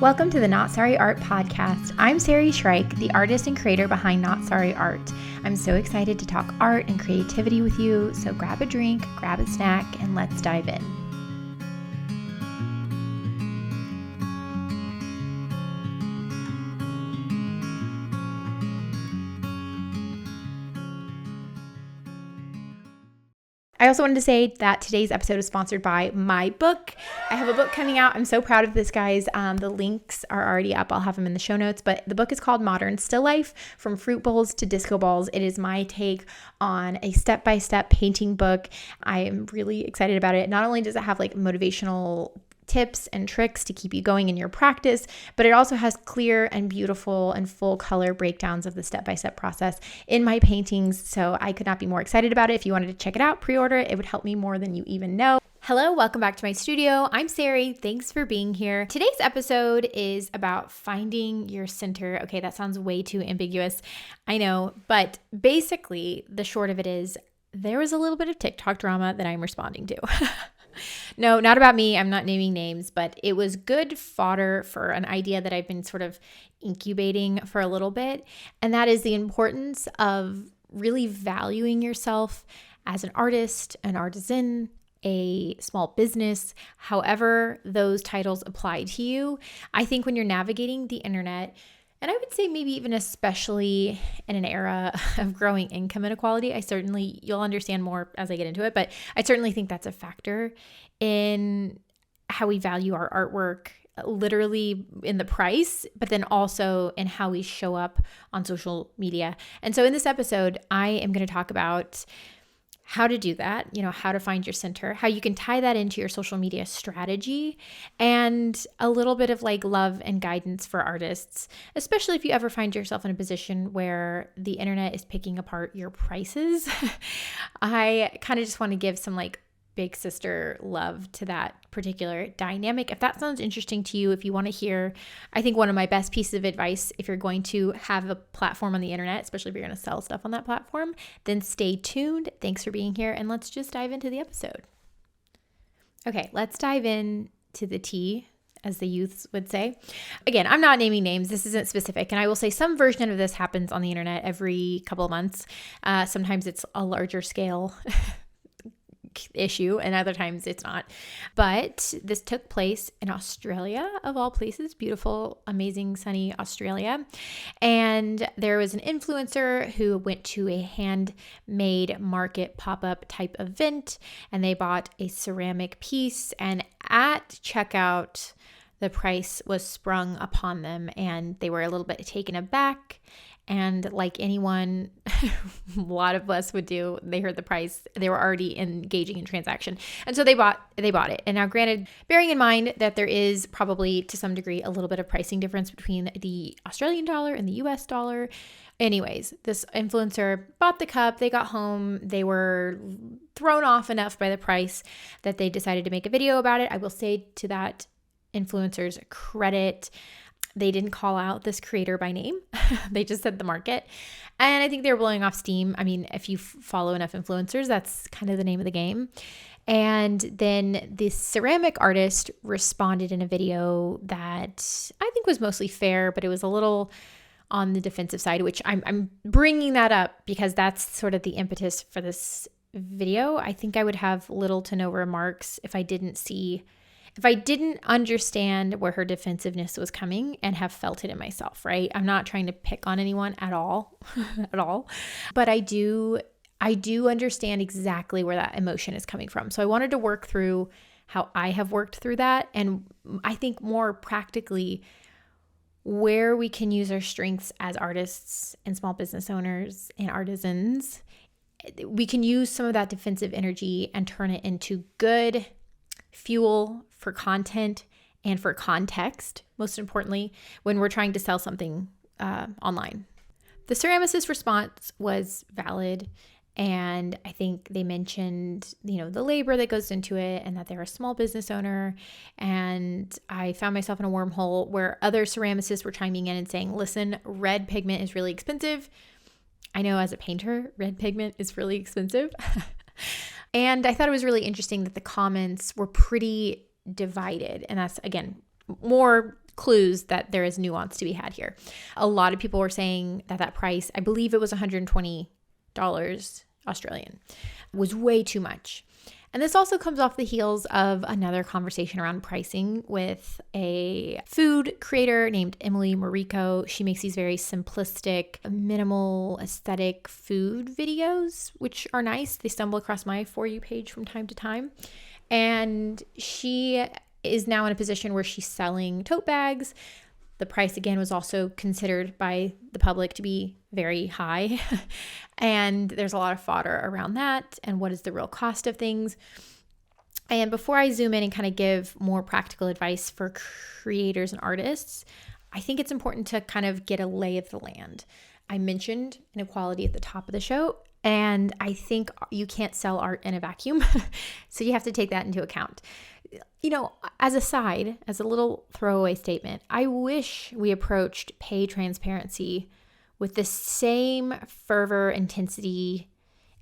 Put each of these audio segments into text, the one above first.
Welcome to the Not Sorry Art podcast. I'm Sari, the artist and creator behind Not Sorry Art. I'm so excited to talk art and creativity with you, so grab a drink, grab a snack, and let's dive in. I also wanted to say that today's episode is sponsored by my book. I have a book coming out. I'm so proud of this, guys. The links are already up. I'll have them in the show notes. But the book is called Modern Still Life, From Fruit Bowls to Disco Balls. It is my take on a step-by-step painting book. I am really excited about it. Not only does it have like motivational tips and tricks to keep you going in your practice, but it also has clear and beautiful and full color breakdowns of the step-by-step process in my paintings. So I could not be more excited about it. If you wanted to check it out, pre-order it. It would help me more than you even know. Hello, welcome back to my studio. I'm Sari. Thanks for being here. Today's episode is about finding your center. Okay, that sounds way too ambiguous. I know, but basically the short of it is there was a little bit of TikTok drama that I'm responding to. No, not about me. I'm not naming names, but it was good fodder for an idea that I've been sort of incubating for a little bit. And that is the importance of really valuing yourself as an artist, an artisan, a small business, however those titles apply to you. I think when you're navigating the internet, and I would say maybe even especially in an era of growing income inequality, you'll understand more as I get into it, but I certainly think that's a factor in how we value our artwork, literally in the price, but then also in how we show up on social media. And so in this episode, I am going to talk about how to do that, how to find your center, how you can tie that into your social media strategy, and a little bit of like love and guidance for artists, especially if you ever find yourself in a position where the internet is picking apart your prices. I kind of just want to give some like big sister love to that particular dynamic. If that sounds interesting to you, if you want to hear, I think one of my best pieces of advice, if you're going to have a platform on the internet, especially if you're going to sell stuff on that platform, then stay tuned. Thanks for being here. And let's just dive into the episode. Okay, let's dive in to the tea, as the youths would say. Again, I'm not naming names. This isn't specific. And I will say some version of this happens on the internet every couple of months. Sometimes it's a larger scale issue, and other times it's not. But this took place in Australia, of all places, beautiful, amazing, sunny Australia. And there was an influencer who went to a handmade market pop-up type event, and they bought a ceramic piece, and at checkout, the price was sprung upon them, and they were a little bit taken aback. And like anyone, a lot of us would do, they heard the price, they were already engaging in transaction. And so they bought it. And now granted, bearing in mind that there is probably to some degree a little bit of pricing difference between the Australian dollar and the US dollar. Anyways, this influencer bought the cup, they got home, they were thrown off enough by the price that they decided to make a video about it. I will say to that influencer's credit, they didn't call out this creator by name. They just said the market. And I think they were blowing off steam. I mean, if you follow enough influencers, that's kind of the name of the game. And then this ceramic artist responded in a video that I think was mostly fair, but it was a little on the defensive side, which I'm bringing that up because that's sort of the impetus for this video. I think I would have little to no remarks if I didn't understand where her defensiveness was coming and have felt it in myself, right? I'm not trying to pick on anyone at all, but I do understand exactly where that emotion is coming from. So I wanted to work through how I have worked through that. And I think more practically, where we can use our strengths as artists and small business owners and artisans. We can use some of that defensive energy and turn it into good fuel for content and for context, most importantly, when we're trying to sell something online. The ceramist's response was valid, and I think they mentioned, the labor that goes into it and that they're a small business owner. And I found myself in a wormhole where other ceramicists were chiming in and saying, listen, red pigment is really expensive. I know as a painter, red pigment is really expensive. And I thought it was really interesting that the comments were pretty divided. And that's, again, more clues that there is nuance to be had here. A lot of people were saying that price, I believe it was $120 Australian, was way too much. And this also comes off the heels of another conversation around pricing with a food creator named Emily Mariko. She makes these very simplistic, minimal aesthetic food videos, which are nice. They stumble across my For You page from time to time. And she is now in a position where she's selling tote bags. The price, again, was also considered by the public to be very high. And there's a lot of fodder around that and what is the real cost of things. And before I zoom in and kind of give more practical advice for creators and artists, I think it's important to kind of get a lay of the land. I mentioned inequality at the top of the show, and I think you can't sell art in a vacuum. So you have to take that into account. As a side, as a little throwaway statement, I wish we approached pay transparency with the same fervor, intensity,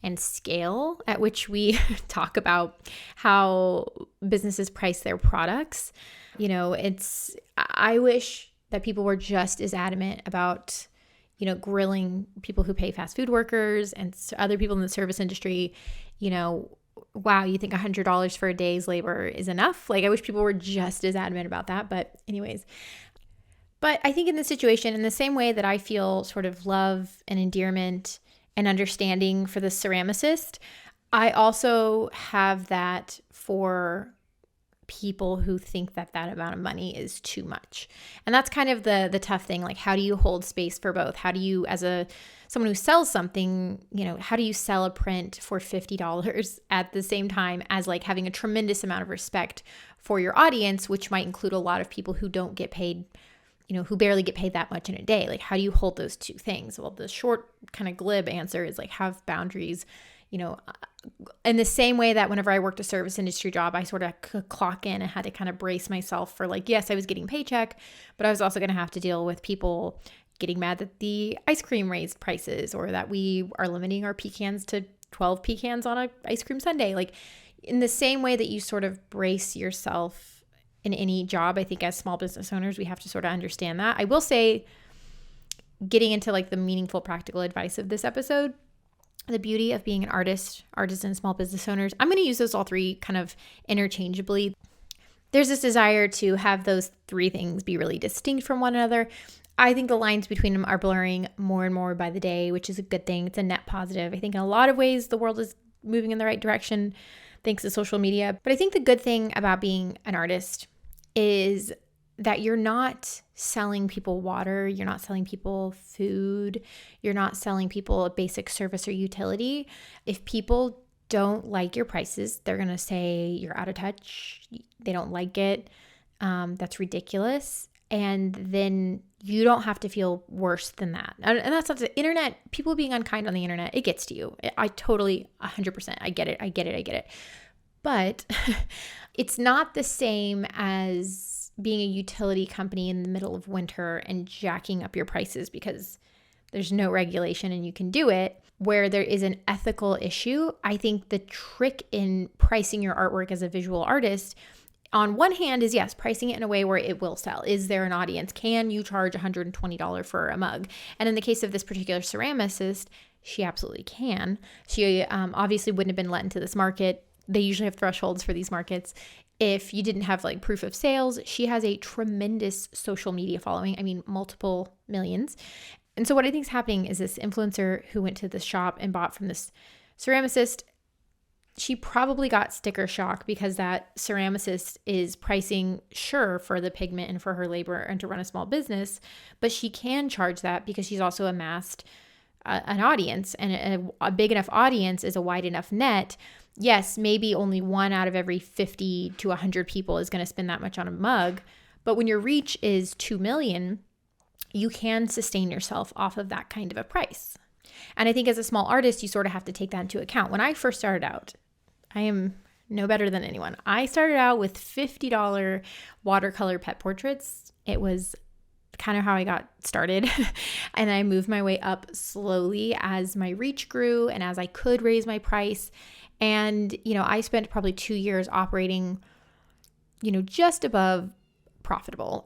and scale at which we talk about how businesses price their products. I wish that people were just as adamant about, grilling people who pay fast food workers and other people in the service industry, wow, you think $100 for a day's labor is enough? I wish people were just as adamant about that. But anyways, I think in this situation, in the same way that I feel sort of love and endearment and understanding for the ceramicist, I also have that for people who think that amount of money is too much. And that's kind of the tough thing. How do you hold space for both? How do you, as someone who sells something, how do you sell a print for $50 at the same time as having a tremendous amount of respect for your audience, which might include a lot of people who don't get paid, who barely get paid that much in a day? How do you hold those two things? Well, the short kind of glib answer is have boundaries. In the same way that whenever I worked a service industry job, I sort of could clock in and had to kind of brace myself for yes, I was getting paycheck, but I was also going to have to deal with people getting mad that the ice cream raised prices or that we are limiting our pecans to 12 pecans on a ice cream sundae. In the same way that you sort of brace yourself in any job, I think as small business owners, we have to sort of understand that. I will say, getting into the meaningful practical advice of this episode, the beauty of being an artist, artisan, small business owners, I'm going to use those all three kind of interchangeably. There's this desire to have those three things be really distinct from one another. I think the lines between them are blurring more and more by the day, which is a good thing. It's a net positive. I think in a lot of ways, the world is moving in the right direction thanks to social media. But I think the good thing about being an artist is that you're not selling people water, you're not selling people food, you're not selling people a basic service or utility. If people don't like your prices, they're going to say you're out of touch, they don't like it, that's ridiculous. And then you don't have to feel worse than that. And that's not the internet, people being unkind on the internet, it gets to you. I totally, 100%, I get it. But it's not the same as being a utility company in the middle of winter and jacking up your prices because there's no regulation and you can do it, where there is an ethical issue. I think the trick in pricing your artwork as a visual artist, on one hand, is yes, pricing it in a way where it will sell. Is there an audience? Can you charge $120 for a mug? And in the case of this particular ceramicist, she absolutely can. She obviously wouldn't have been let into this market. They usually have thresholds for these markets. If you didn't have proof of sales, she has a tremendous social media following. Multiple millions. And so what I think is happening is this influencer who went to this shop and bought from this ceramicist, she probably got sticker shock because that ceramicist is pricing, sure, for the pigment and for her labor and to run a small business, but she can charge that because she's also amassed an audience, and a big enough audience is a wide enough net. Yes, maybe only 1 out of every 50 to 100 people is going to spend that much on a mug. But when your reach is 2 million, you can sustain yourself off of that kind of a price. And I think as a small artist, you sort of have to take that into account. When I first started out, I am no better than anyone. I started out with $50 watercolor pet portraits. It was kind of how I got started. And I moved my way up slowly as my reach grew and as I could raise my price. And, I spent probably 2 years operating, just above profitable.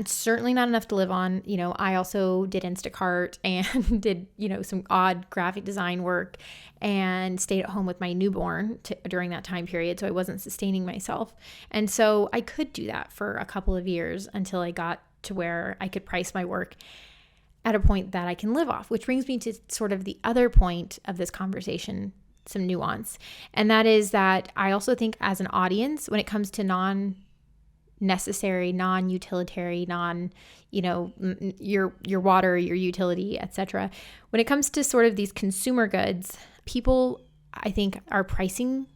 Certainly not enough to live on. I also did Instacart and did, some odd graphic design work and stayed at home with my newborn during that time period. So I wasn't sustaining myself. And so I could do that for a couple of years until I got to where I could price my work at a point that I can live off, which brings me to sort of the other point of this conversation, some nuance. And that is that I also think as an audience, when it comes to non-necessary, non-utilitarian, your water, your utility, etc. When it comes to sort of these consumer goods, people, I think, our pricing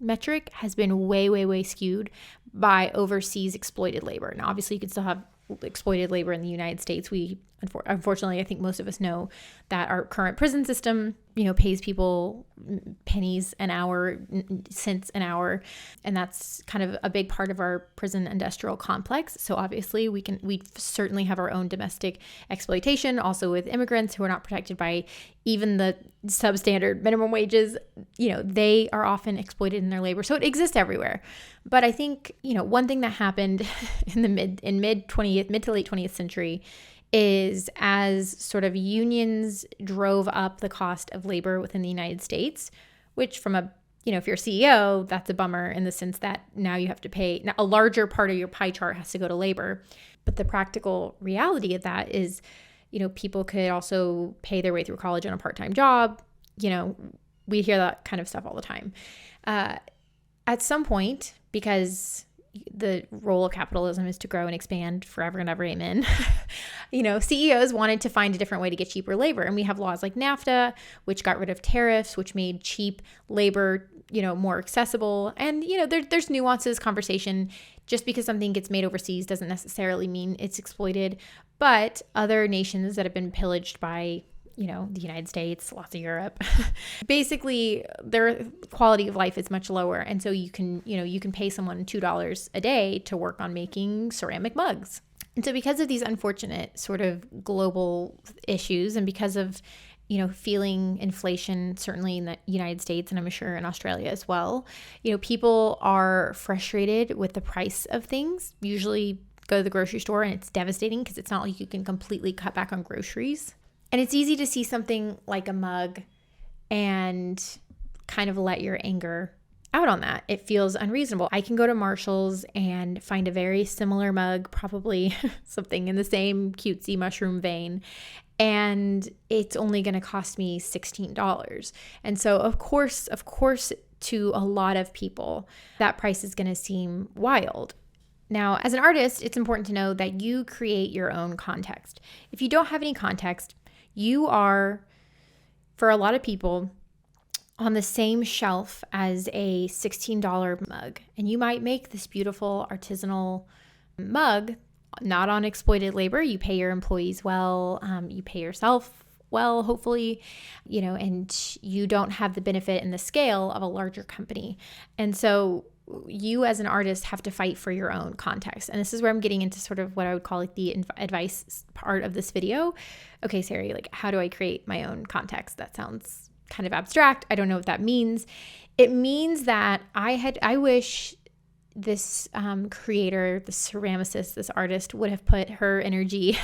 metric has been way, way, way skewed by overseas exploited labor. Now, obviously, you could still have exploited labor in the United States. Unfortunately, I think most of us know that our current prison system, pays people pennies an hour, cents an hour, and that's kind of a big part of our prison industrial complex. So obviously, we certainly have our own domestic exploitation, also with immigrants who are not protected by even the substandard minimum wages. They are often exploited in their labor, so it exists everywhere. But I think one thing that happened in mid to late 20th century is as sort of unions drove up the cost of labor within the United States, which from if you're a CEO, that's a bummer in the sense that now you have to pay, now a larger part of your pie chart has to go to labor. But the practical reality of that is, people could also pay their way through college on a part-time job. We hear that kind of stuff all the time. At some point, because the role of capitalism is to grow and expand forever and ever, amen. CEOs wanted to find a different way to get cheaper labor. And we have laws like NAFTA, which got rid of tariffs, which made cheap labor, more accessible. And, there's nuances, conversation. Just because something gets made overseas doesn't necessarily mean it's exploited. But other nations that have been pillaged by the United States, lots of Europe, basically their quality of life is much lower. And so you can pay someone $2 a day to work on making ceramic mugs. And so because of these unfortunate sort of global issues, and because of, feeling inflation, certainly in the United States, and I'm sure in Australia as well, people are frustrated with the price of things. Usually go to the grocery store and it's devastating because it's not like you can completely cut back on groceries. And it's easy to see something like a mug and kind of let your anger out on that. It feels unreasonable. I can go to Marshall's and find a very similar mug, probably something in the same cutesy mushroom vein, and it's only going to cost me $16. And so of course, to a lot of people, that price is going to seem wild. Now, as an artist, it's important to know that you create your own context. If you don't have any context, you are, for a lot of people, on the same shelf as a $16 mug. And you might make this beautiful artisanal mug, not on exploited labor. You pay your employees well, you pay yourself well, hopefully, and you don't have the benefit and the scale of a larger company. And so you as an artist have to fight for your own context. And this is where I'm getting into sort of what I would call like the advice part of this video. Okay, Sari, like how do I create my own context? That sounds kind of abstract. I don't know what that means. It means that I wish this creator, this ceramicist, this artist would have put her energy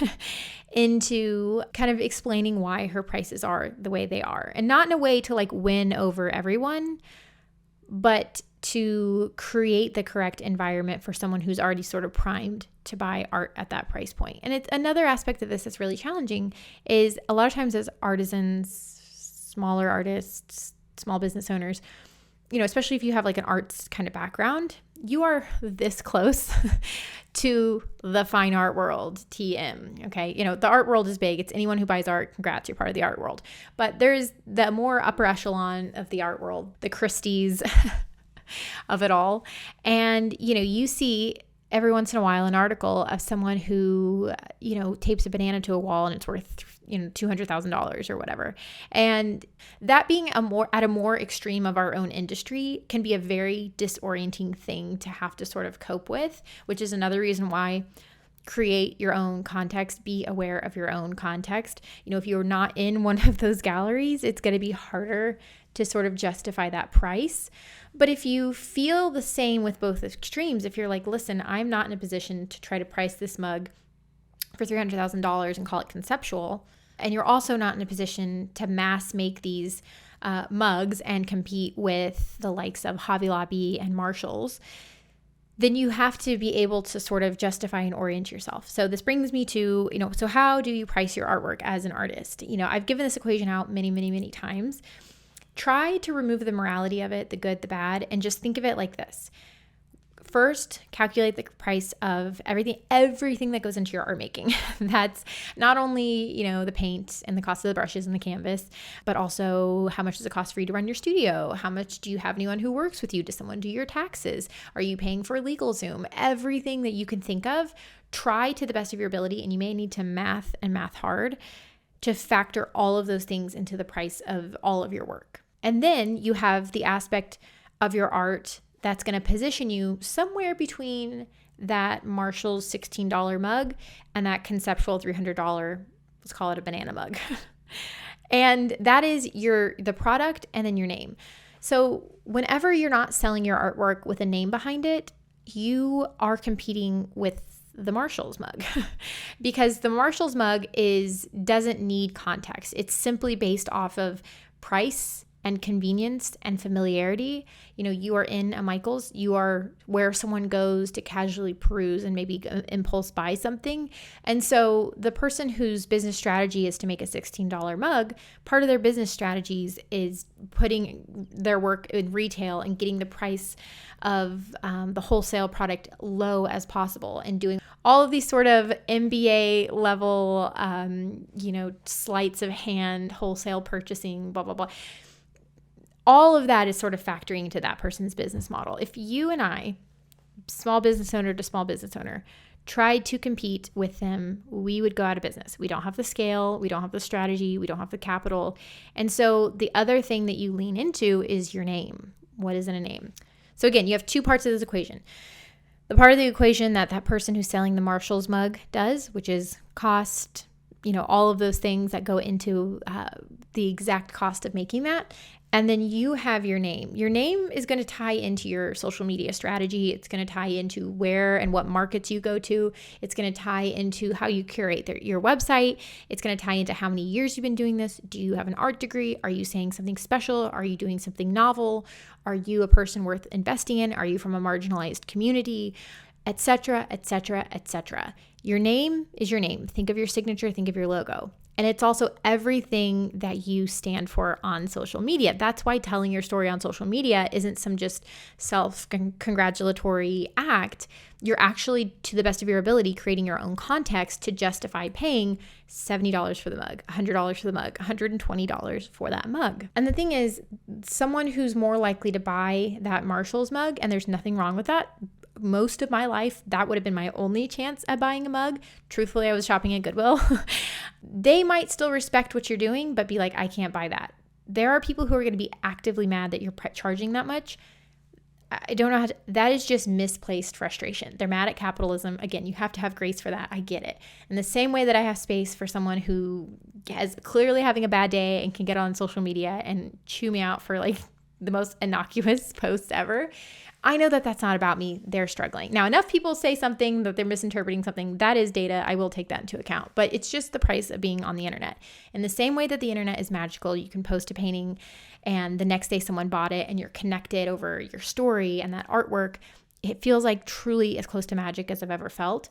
into kind of explaining why her prices are the way they are. And not in a way to like win over everyone, but to create the correct environment for someone who's already sort of primed to buy art at that price point. And it's another aspect of this that's really challenging is a lot of times as artisans, smaller artists, small business owners, especially if you have like an arts kind of background, you are this close to the fine art world, TM, okay? The art world is big. It's anyone who buys art, congrats, you're part of the art world. But there's the more upper echelon of the art world, the Christies of it all. And, you see every once in a while an article of someone who, tapes a banana to a wall and it's worth, $200,000 or whatever. And that being at a more extreme of our own industry can be a very disorienting thing to have to sort of cope with, which is another reason why create your own context, be aware of your own context. If you're not in one of those galleries, it's going to be harder to sort of justify that price. But if you feel the same with both extremes, if you're like, listen, I'm not in a position to try to price this mug for $300,000 and call it conceptual, and you're also not in a position to mass make these mugs and compete with the likes of Hobby Lobby and Marshalls, then you have to be able to sort of justify and orient yourself. So this brings me to, so how do you price your artwork as an artist? I've given this equation out many, many, many times. Try to remove the morality of it, the good, the bad, and just think of it like this. First, calculate the price of everything that goes into your art making. That's not only, the paint and the cost of the brushes and the canvas, but also how much does it cost for you to run your studio? How much do you have anyone who works with you? Does someone do your taxes? Are you paying for LegalZoom? Everything that you can think of, try to the best of your ability, and you may need to math hard to factor all of those things into the price of all of your work. And then you have the aspect of your art that's going to position you somewhere between that Marshall's $16 mug and that conceptual $300, let's call it a banana mug. And that is the product and then your name. So whenever you're not selling your artwork with a name behind it, you are competing with the Marshalls mug because the Marshalls mug doesn't need context. It's simply based off of price and convenience and familiarity. You are in a Michael's, you are where someone goes to casually peruse and maybe impulse buy something. And so the person whose business strategy is to make a $16 mug, part of their business strategies is putting their work in retail and getting the price of the wholesale product low as possible and doing all of these sort of MBA level, sleights of hand, wholesale purchasing, blah, blah, blah. All of that is sort of factoring into that person's business model. If you and I, small business owner to small business owner, tried to compete with them, we would go out of business. We don't have the scale, we don't have the strategy, we don't have the capital. And so the other thing that you lean into is your name. What is in a name? So again, you have two parts of this equation. The part of the equation that person who's selling the Marshalls mug does, which is cost, all of those things that go into the exact cost of making that. And then you have your name. Your name is going to tie into your social media strategy. It's going to tie into where and what markets you go to. It's going to tie into how you curate your website. It's going to tie into how many years you've been doing this. Do you have an art degree? Are you saying something special? Are you doing something novel? Are you a person worth investing in? Are you from a marginalized community? Etc., etc., etc. Your name is your name. Think of your signature. Think of your logo. And it's also everything that you stand for on social media. That's why telling your story on social media isn't some just self-congratulatory act. You're actually, to the best of your ability, creating your own context to justify paying $70 for the mug, $100 for the mug, $120 for that mug. And the thing is, someone who's more likely to buy that Marshalls mug, and there's nothing wrong with that, most of my life, that would have been my only chance at buying a mug. Truthfully, I was shopping at Goodwill. They might still respect what you're doing, but be like, I can't buy that. There are people who are going to be actively mad that you're charging that much. I don't know that is just misplaced frustration. They're mad at capitalism. Again, you have to have grace for that. I get it. In the same way that I have space for someone who is clearly having a bad day and can get on social media and chew me out for like the most innocuous posts ever, I know that that's not about me. They're struggling. Now, enough people say something that they're misinterpreting something. That is data. I will take that into account. But it's just the price of being on the internet. In the same way that the internet is magical, you can post a painting and the next day someone bought it and you're connected over your story and that artwork. It feels like truly as close to magic as I've ever felt.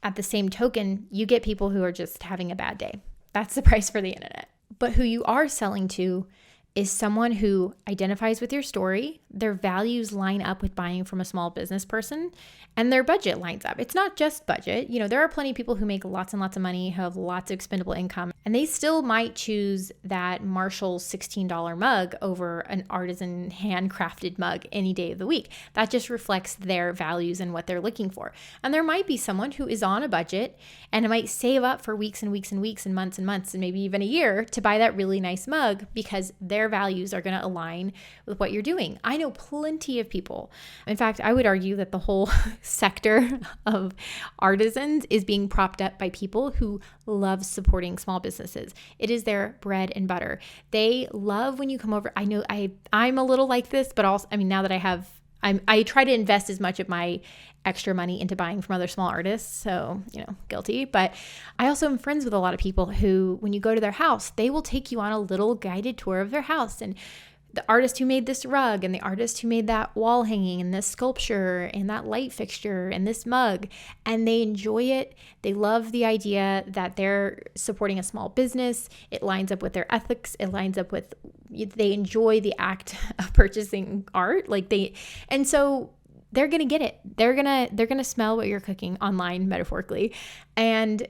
At the same token, you get people who are just having a bad day. That's the price for the internet. But who you are selling to is someone who identifies with your story, their values line up with buying from a small business person, and their budget lines up. It's not just budget. There are plenty of people who make lots and lots of money, have lots of expendable income, And they still might choose that Marshall's $16 mug over an artisan handcrafted mug any day of the week. That just reflects their values and what they're looking for. And there might be someone who is on a budget and might save up for weeks and weeks and weeks and months and maybe even a year to buy that really nice mug because their values are going to align with what you're doing. I know plenty of people. In fact, I would argue that the whole sector of artisans is being propped up by people who love supporting small businesses. It is their bread and butter. They love when you come over. I know I'm a little like this, but also, now that I try to invest as much of my extra money into buying from other small artists. So, guilty. But I also am friends with a lot of people who, when you go to their house, they will take you on a little guided tour of their house. And the artist who made this rug and the artist who made that wall hanging and this sculpture and that light fixture and this mug, and they enjoy it. They love the idea that they're supporting a small business. It lines up with their ethics. It lines up with, they enjoy the act of purchasing art. And so they're going to get it. They're going to smell what you're cooking online, metaphorically. And,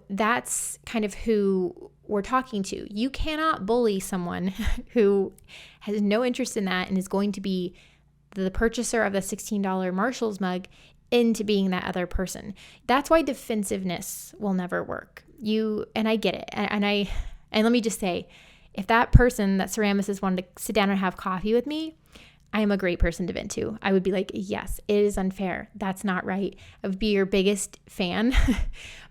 that's kind of who we're talking to. You cannot bully someone who has no interest in that and is going to be the purchaser of the $16 Marshall's mug into being that other person. That's why defensiveness will never work. And I get it. And let me just say, if that person, that ceramist, is wanting to sit down and have coffee with me, I am a great person to vent to. I would be like, yes, it is unfair. That's not right. I would be your biggest fan.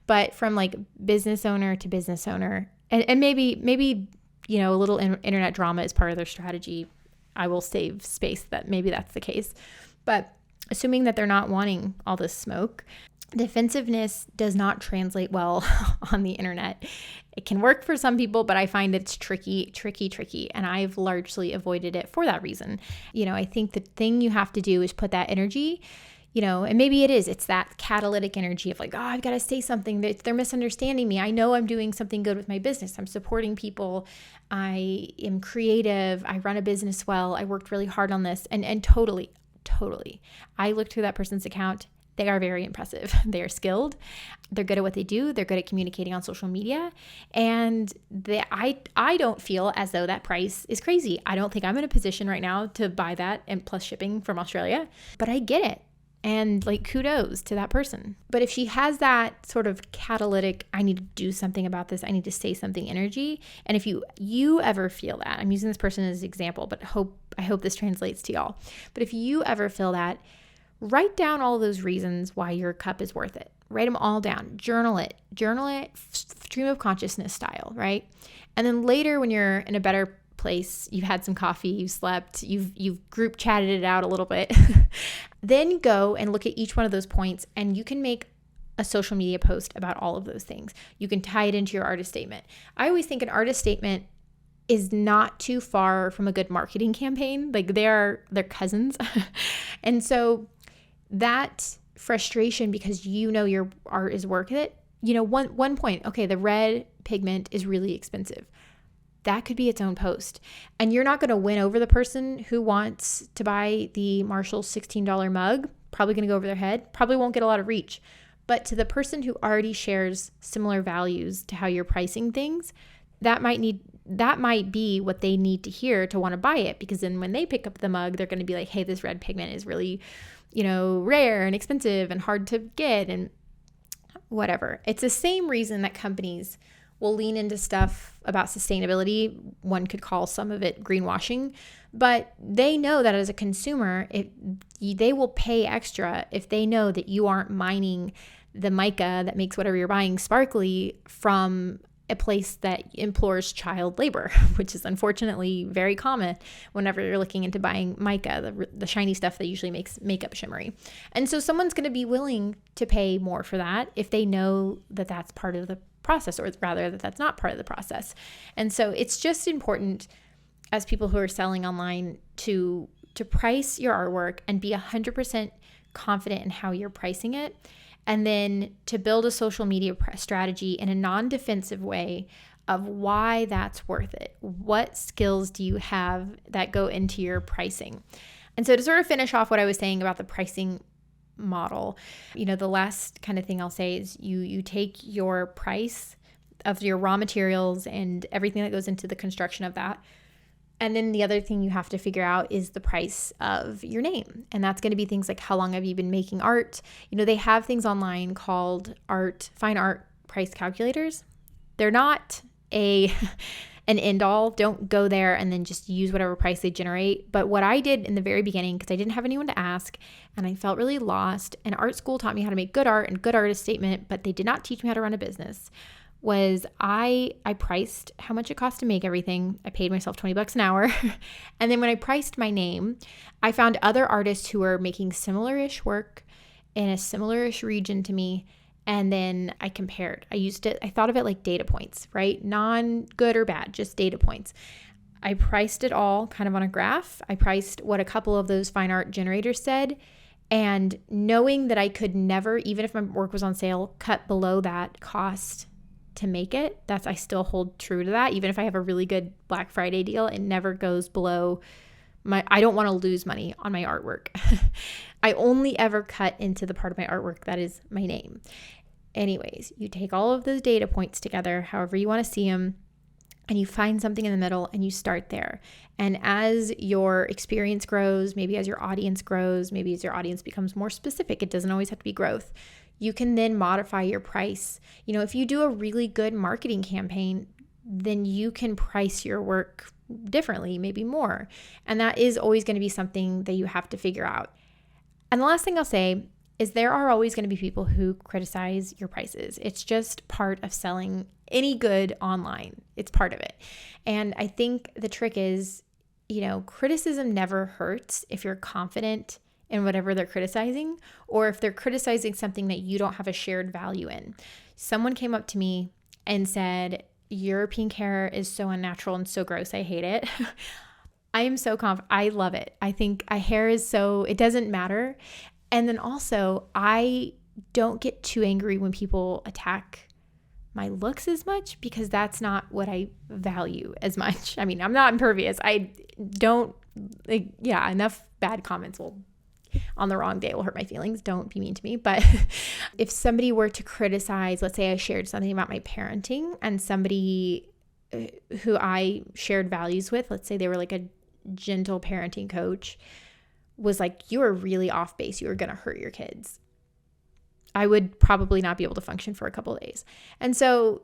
But from business owner to business owner, and maybe a little internet drama is part of their strategy. I will save space that maybe that's the case. But assuming that they're not wanting all this smoke, defensiveness does not translate well on the internet. It can work for some people, but I find it's tricky. And I've largely avoided it for that reason. I think the thing you have to do is put that energy, and maybe it's that catalytic energy of I've got to say something. They're misunderstanding me. I know I'm doing something good with my business. I'm supporting people. I am creative. I run a business well. I worked really hard on this. And totally. I looked through that person's account. They are very impressive. They are skilled. They're good at what they do. They're good at communicating on social media. And I don't feel as though that price is crazy. I don't think I'm in a position right now to buy that and plus shipping from Australia, but I get it. And kudos to that person. But if she has that sort of catalytic, I need to do something about this, I need to say something energy. And if you ever feel that, I'm using this person as an example, but I hope this translates to y'all. But if you ever feel that, write down all those reasons why your cup is worth it. Write them all down. Journal it, stream of consciousness style, right? And then later when you're in a better place, you've had some coffee, you've slept, you've group chatted it out a little bit, then go and look at each one of those points, and you can make a social media post about all of those things. You can tie it into your artist statement. I always think an artist statement is not too far from a good marketing campaign. They're cousins. And so that frustration because your art is worth it, one point, okay, the red pigment is really expensive. That could be its own post. And you're not going to win over the person who wants to buy the Marshall $16 mug, probably going to go over their head, probably won't get a lot of reach. But to the person who already shares similar values to how you're pricing things, that might be what they need to hear to want to buy it, because then when they pick up the mug, they're going to be like, hey, this red pigment is really, rare and expensive and hard to get and whatever. It's the same reason that companies will lean into stuff about sustainability. One could call some of it greenwashing, but they know that as a consumer, they will pay extra if they know that you aren't mining the mica that makes whatever you're buying sparkly from a place that implores child labor, which is unfortunately very common whenever you're looking into buying mica, the shiny stuff that usually makes makeup shimmery. And so someone's going to be willing to pay more for that if they know that that's part of the process, or rather that that's not part of the process. And so it's just important as people who are selling online to price your artwork and be 100% confident in how you're pricing it. And then to build a social media strategy in a non-defensive way of why that's worth it. What skills do you have that go into your pricing? And so to sort of finish off what I was saying about the pricing model, the last kind of thing I'll say is you take your price of your raw materials and everything that goes into the construction of that. And then the other thing you have to figure out is the price of your name. And that's going to be things like, how long have you been making art? They have things online called fine art price calculators. They're not an end all. Don't go there and then just use whatever price they generate. But what I did in the very beginning, because I didn't have anyone to ask and I felt really lost, and art school taught me how to make good art and good artist statement, but they did not teach me how to run a business, was I priced how much it cost to make everything. I paid myself $20 an hour. And then when I priced my name, I found other artists who were making similar-ish work in a similar-ish region to me. And then I compared. I thought of it like data points, right? Non-good or bad, just data points. I priced it all kind of on a graph. I priced what a couple of those fine art generators said. And knowing that I could never, even if my work was on sale, cut below that cost to make it, I still hold true to that. Even if I have a really good Black Friday deal, it never goes below I don't want to lose money on my artwork. I only ever cut into the part of my artwork that is my name. Anyways, you take all of those data points together, however you want to see them, and you find something in the middle and you start there. And as your experience grows, maybe as your audience grows, maybe as your audience becomes more specific, it doesn't always have to be growth, you can then modify your price. If you do a really good marketing campaign, then you can price your work differently, maybe more. And that is always going to be something that you have to figure out. And the last thing I'll say is there are always going to be people who criticize your prices. It's just part of selling any good online. It's part of it. And I think the trick is, criticism never hurts if you're confident in whatever they're criticizing, or if they're criticizing something that you don't have a shared value in. Someone came up to me and said, "Your pink hair is so unnatural and so gross. I hate it." I am so confident. I love it. I think hair is it doesn't matter. And then also, I don't get too angry when people attack my looks as much, because that's not what I value as much. I mean, I'm not impervious. I don't, enough bad comments on the wrong day will hurt my feelings. Don't be mean to me. But if somebody were to criticize, let's say I shared something about my parenting, and somebody who I shared values with, let's say they were like a gentle parenting coach, was like, "You are really off base. You are going to hurt your kids," I would probably not be able to function for a couple of days. And so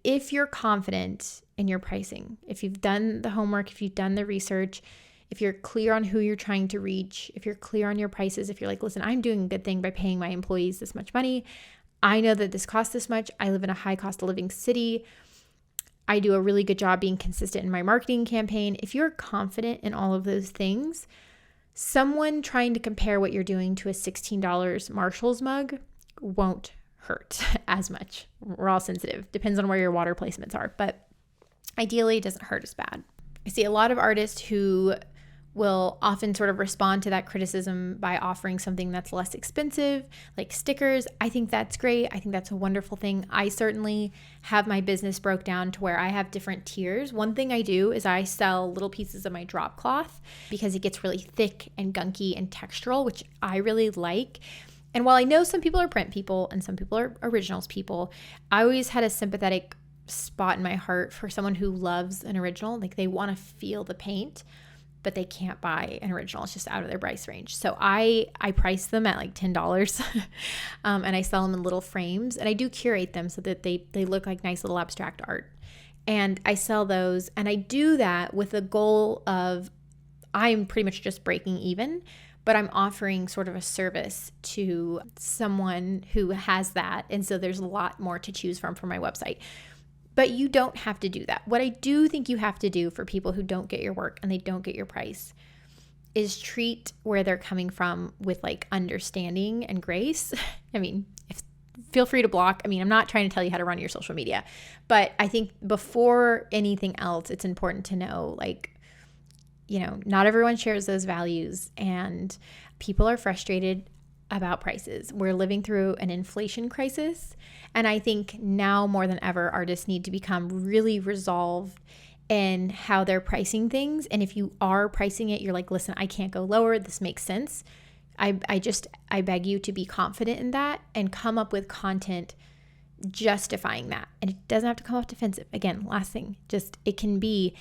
if you're confident in your pricing, if you've done the homework, if you've done the research, if you're clear on who you're trying to reach, if you're clear on your prices, if you're like, "Listen, I'm doing a good thing by paying my employees this much money. I know that this costs this much. I live in a high cost of living city. I do a really good job being consistent in my marketing campaign." If you're confident in all of those things, someone trying to compare what you're doing to a $16 Marshall's mug won't hurt as much. We're all sensitive. Depends on where your water placements are, but ideally it doesn't hurt as bad. I see a lot of artists who will often sort of respond to that criticism by offering something that's less expensive, like stickers. I think that's great. I think that's a wonderful thing. I certainly have my business broke down to where I have different tiers. One thing I do is I sell little pieces of my drop cloth because it gets really thick and gunky and textural, which I really like. And while I know some people are print people and some people are originals people, I always had a sympathetic spot in my heart for someone who loves an original. Like, they want to feel the paint, but they can't buy an original. It's just out of their price range. So I price them at like $10 and I sell them in little frames, and I do curate them so that they look like nice little abstract art. And I sell those, and I do that with the goal of, I'm pretty much just breaking even, but I'm offering sort of a service to someone who has that. And so there's a lot more to choose from for my website. But you don't have to do that. What I do think you have to do for people who don't get your work and they don't get your price is treat where they're coming from with like understanding and grace. I mean, feel free to block. I mean, I'm not trying to tell you how to run your social media, but I think before anything else, it's important to know, like, not everyone shares those values, and people are frustrated about prices. We're living through an inflation crisis. And I think now more than ever, artists need to become really resolved in how they're pricing things. And if you are pricing it, you're like, "Listen, I can't go lower. This makes sense." I beg you to be confident in that and come up with content justifying that. And it doesn't have to come off defensive. Again, last thing, just it can be,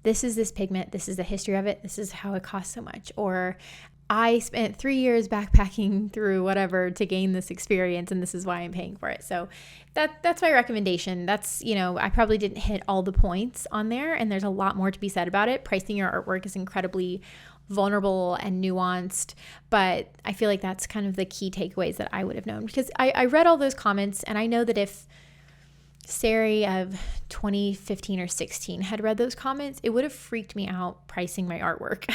this is this pigment, this is the history of it, this is how it costs so much. Or I spent 3 years backpacking through whatever to gain this experience, and this is why I'm paying for it. So that's my recommendation. That's, I probably didn't hit all the points on there, and there's a lot more to be said about it. Pricing your artwork is incredibly vulnerable and nuanced, but I feel like that's kind of the key takeaways that I would have known, because I read all those comments, and I know that if Sari of 2015 or 16 had read those comments, it would have freaked me out pricing my artwork.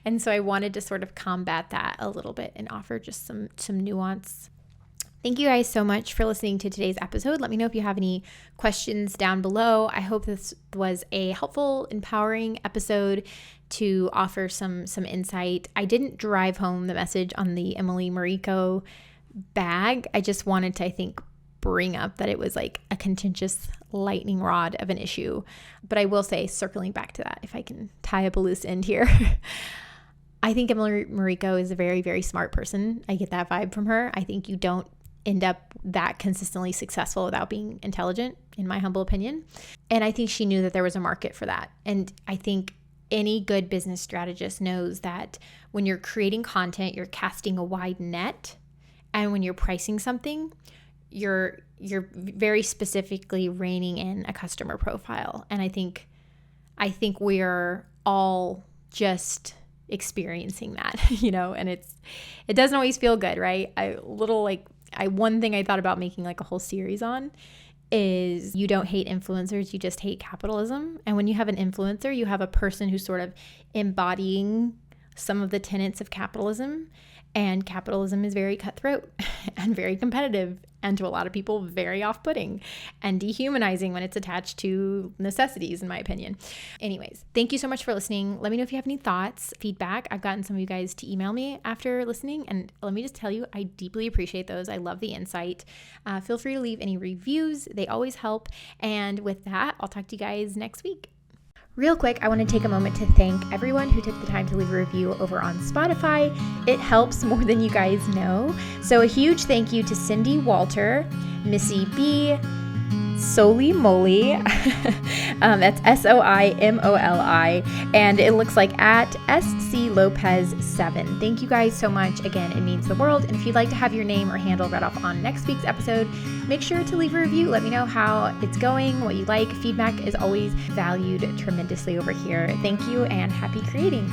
And so I wanted to sort of combat that a little bit and offer just some nuance. Thank you guys so much for listening to today's episode. Let me know if you have any questions down below. I hope this was a helpful, empowering episode to offer some insight. I didn't drive home the message on the Emily Mariko bag. I just wanted to, I think, bring up that it was like a contentious lightning rod of an issue. But I will say, circling back to that, if I can tie up a loose end here, I think Emily Mariko is a very, very smart person. I get that vibe from her. I think you don't end up that consistently successful without being intelligent, in my humble opinion. And I think she knew that there was a market for that. And I think any good business strategist knows that when you're creating content, you're casting a wide net. And when you're pricing something, you're very specifically reining in a customer profile. And I think we're all just experiencing that, and it doesn't always feel good, right? One thing I thought about making like a whole series on is, you don't hate influencers, you just hate capitalism. And when you have an influencer, you have a person who's sort of embodying some of the tenets of capitalism. And capitalism is very cutthroat and very competitive, and to a lot of people very off-putting and dehumanizing when it's attached to necessities, in my opinion. Anyways, thank you so much for listening. Let me know if you have any thoughts, feedback. I've gotten some of you guys to email me after listening, and let me just tell you, I deeply appreciate those. I love the insight. Feel free to leave any reviews. They always help. And with that, I'll talk to you guys next week. Real quick, I want to take a moment to thank everyone who took the time to leave a review over on Spotify. It helps more than you guys know. So a huge thank you to Cindy Walter, Missy B, Soli Moli, that's SOIMOLI, and it looks like at SC Lopez 7. Thank you guys so much. Again, it means the world. And if you'd like to have your name or handle read off on next week's episode, make sure to leave a review. Let me know how it's going, what you like. Feedback is always valued tremendously over here. Thank you, and happy creating.